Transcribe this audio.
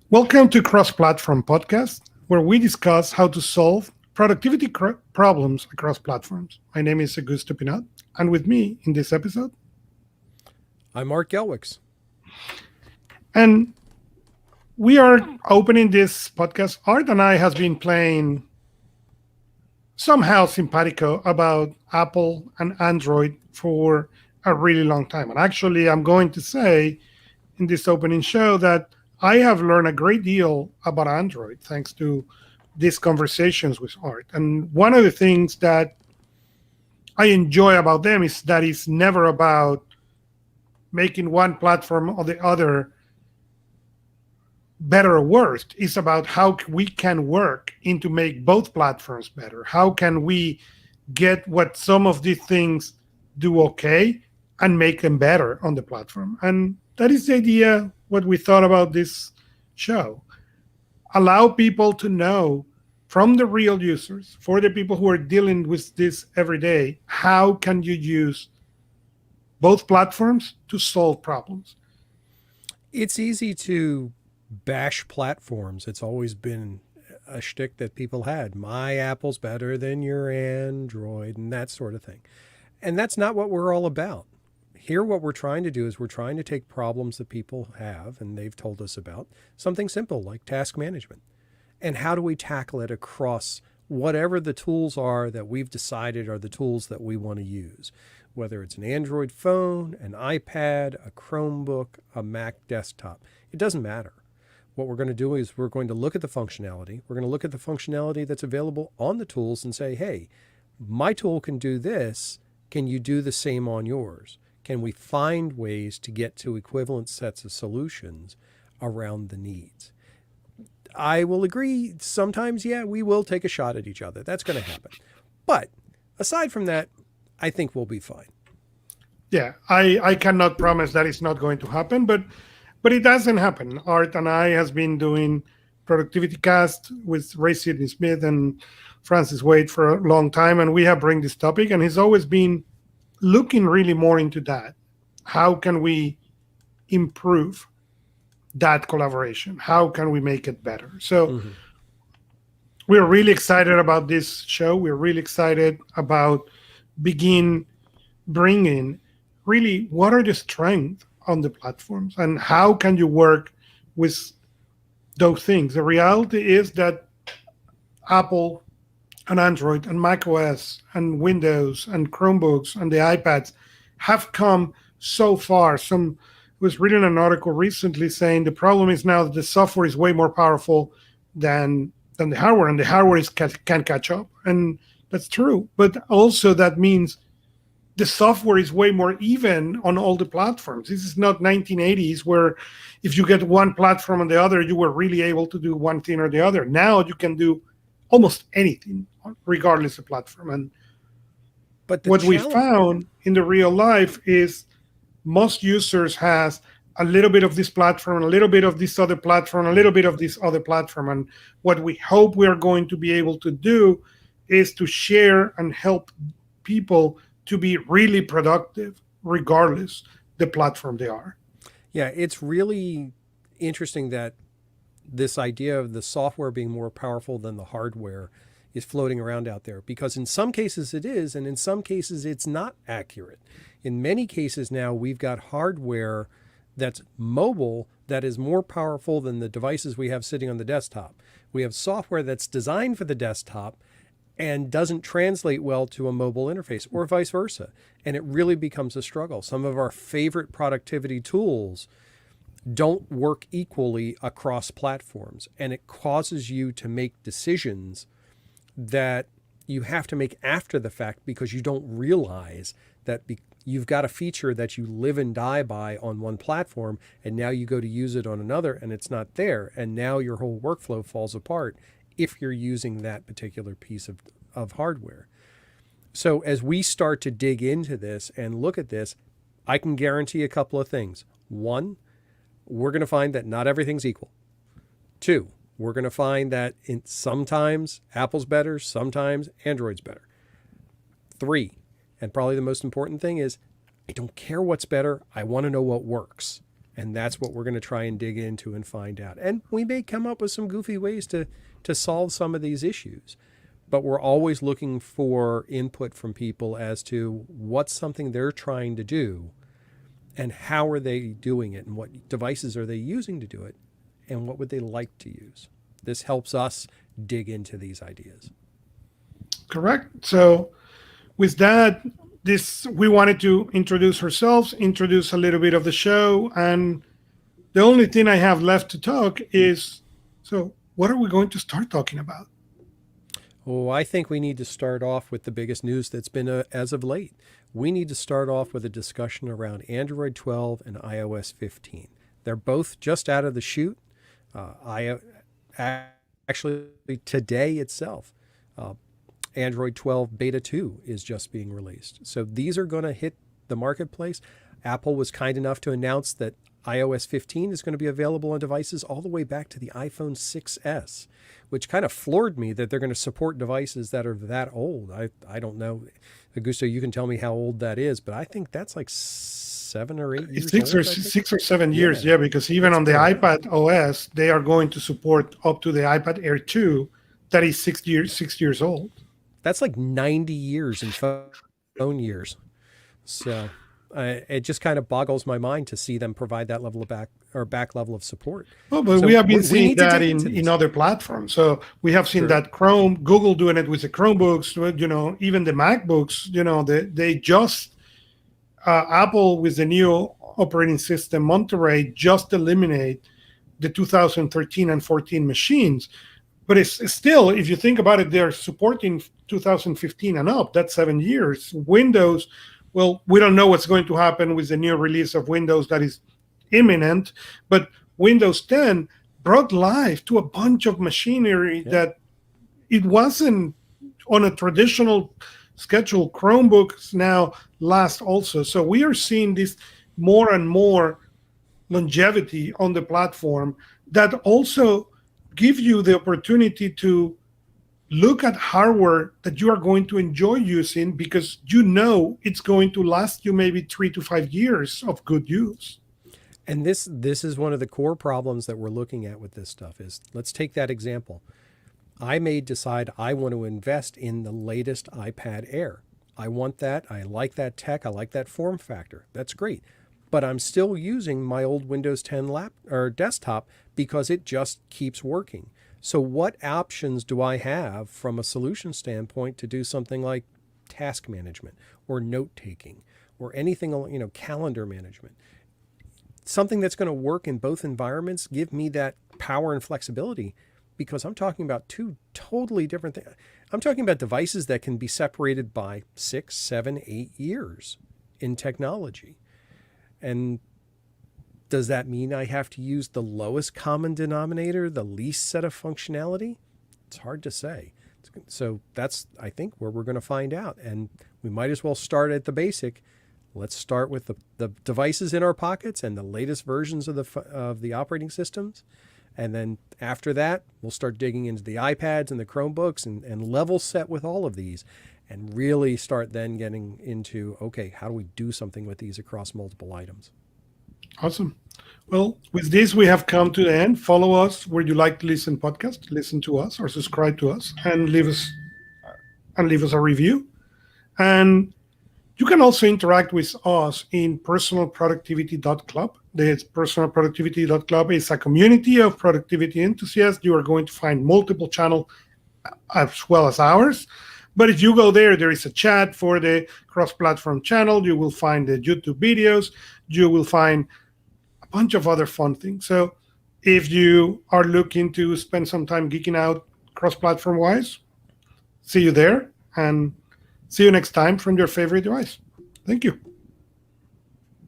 Welcome to CrossPlatform podcast, where we discuss how to solve productivity problems across platforms. My name is Augusto Pinaud, and with me in this episode, I'm Art Gelwicks. and we are opening this podcast. Art and I has been playing somehow simpatico about Apple and Android for a really long time. And actually, I'm going to say in this opening show that I have learned a great deal about Android thanks to these conversations with Art. And one of the things that I enjoy about them is that it's never about making one platform or the other better or worse. It's about how we can work into make both platforms better. How can we get what some of these things do okay and make them better on the platform? And that is the idea, what we thought about this show. Allow people to know from the real users, for the people who are dealing with this every day, how can you use both platforms to solve problems? It's easy to bash platforms. It's always been a shtick that people had. My Apple's better than your Android and that sort of thing. And that's not what we're all about. Here, what we're trying to do is we're trying to take problems that people have and they've told us about, something simple like task management. And how do we tackle it across whatever the tools are that we've decided are the tools that we want to use, whether it's an Android phone, an iPad, a Chromebook, a Mac desktop. It doesn't matter. What we're going to do is we're going to look at the functionality. We're going to look at the functionality that's available on the tools and say, hey, my tool can do this. Can you do the same on yours? Can we find ways to get to equivalent sets of solutions around the needs? I will agree, sometimes, yeah, we will take a shot at each other. That's going to happen. But aside from that, I think we'll be fine. Yeah, I cannot promise that it's not going to happen, but it doesn't happen. Art and I has been doing productivity cast with Ray Sidney Smith and Francis Wade for a long time, and we have bring this topic, and he's always been looking really more into that. How can we improve that collaboration? How can we make it better? So we're really excited about this show. We're really excited about begin bringing really what are the strengths on the platforms and how can you work with those things. The reality is that Apple and Android and macOS and Windows and Chromebooks and the iPads have come so far. Some was reading an article recently saying the problem is now that the software is way more powerful than the hardware, and the hardware can catch up, and that's true. But also that means the software is way more even on all the platforms. This is not 1980s where if you get one platform and the other, you were really able to do one thing or the other. Now you can do almost anything regardless of platform. And what we found in the real life is most users has a little bit of this platform, a little bit of this other platform, a little bit of this other platform. And what we hope we are going to be able to do is to share and help people to be really productive regardless the platform they are. Yeah, it's really interesting that this idea of the software being more powerful than the hardware is floating around out there, because in some cases it is, and in some cases it's not accurate. In many cases now we've got hardware that's mobile that is more powerful than the devices we have sitting on the desktop. We have software that's designed for the desktop and doesn't translate well to a mobile interface, or vice versa. And it really becomes a struggle. Some of our favorite productivity tools don't work equally across platforms, and it causes you to make decisions that you have to make after the fact because you don't realize that you've got a feature that you live and die by on one platform, and now you go to use it on another and it's not there, and now your whole workflow falls apart if you're using that particular piece of hardware. So as we start to dig into this and look at this, I can guarantee a couple of things. One, we're going to find that not everything's equal. Two, we're going to find that sometimes Apple's better, sometimes Android's better. Three, and probably the most important thing is, I don't care what's better, I want to know what works. And that's what we're going to try and dig into and find out. And we may come up with some goofy ways to solve some of these issues. But we're always looking for input from people as to what's something they're trying to do and how are they doing it and what devices are they using to do it and what would they like to use. This helps us dig into these ideas. Correct. So with that, we wanted to introduce ourselves, introduce a little bit of the show, and the only thing I have left to talk is, so what are we going to start talking about? Oh, I think we need to start off with the biggest news that's been as of late. We need to start off with a discussion around Android 12 and iOS 15. They're both just out of the chute. Actually, today itself, Android 12 Beta 2 is just being released. So these are going to hit the marketplace. Apple was kind enough to announce that iOS 15 is going to be available on devices all the way back to the iPhone 6S, which kind of floored me that they're going to support devices that are that old. I don't know. Augusto, you can tell me how old that is, but I think that's like 7 or 8 years six old. Or 6 or 7 years, yeah, because even on the iPad OS, they are going to support up to the iPad Air 2 that is 6 years old. That's like 90 years in phone years. So it just kind of boggles my mind to see them provide that level of back level of support. Oh, but so we have been seeing that in other platforms. So we have seen that Google doing it with the Chromebooks, even the MacBooks, they just, Apple with the new operating system, Monterey, just eliminate the 2013 and 14 machines. But it's still, if you think about it, they're supporting 2015 and up. That's 7 years. Windows, well, we don't know what's going to happen with the new release of Windows that is imminent, but Windows 10 brought life to a bunch of machinery that it wasn't on a traditional schedule. Chromebooks now last also. So we are seeing this more and more longevity on the platform that also give you the opportunity to look at hardware that you are going to enjoy using because it's going to last you maybe 3 to 5 years of good use. And this is one of the core problems that we're looking at with this stuff is, let's take that example. I may decide I want to invest in the latest iPad Air. I want that. I like that tech. I like that form factor. That's great. But I'm still using my old Windows 10 desktop because it just keeps working. So what options do I have from a solution standpoint to do something like task management or note taking or anything, calendar management? Something that's going to work in both environments, give me that power and flexibility, because I'm talking about two totally different things. I'm talking about devices that can be separated by 6, 7, 8 years in technology. And does that mean I have to use the lowest common denominator, the least set of functionality? It's hard to say. So that's, I think, where we're going to find out. And we might as well start at the basic. Let's start with the devices in our pockets and the latest versions of the operating systems. And then after that, we'll start digging into the iPads and the Chromebooks and level set with all of these and really start then getting into, okay, how do we do something with these across multiple items? Awesome. Well, with this, we have come to the end. Follow us where you like to listen podcast, listen to us or subscribe to us and leave us a review. And you can also interact with us in personalproductivity.club. The personalproductivity.club is a community of productivity enthusiasts. You are going to find multiple channels as well as ours. But if you go there is a chat for the CrossPlatform channel. You will find the YouTube videos. You will find a bunch of other fun things. So if you are looking to spend some time geeking out cross-platform wise, see you there and see you next time from your favorite device. Thank you.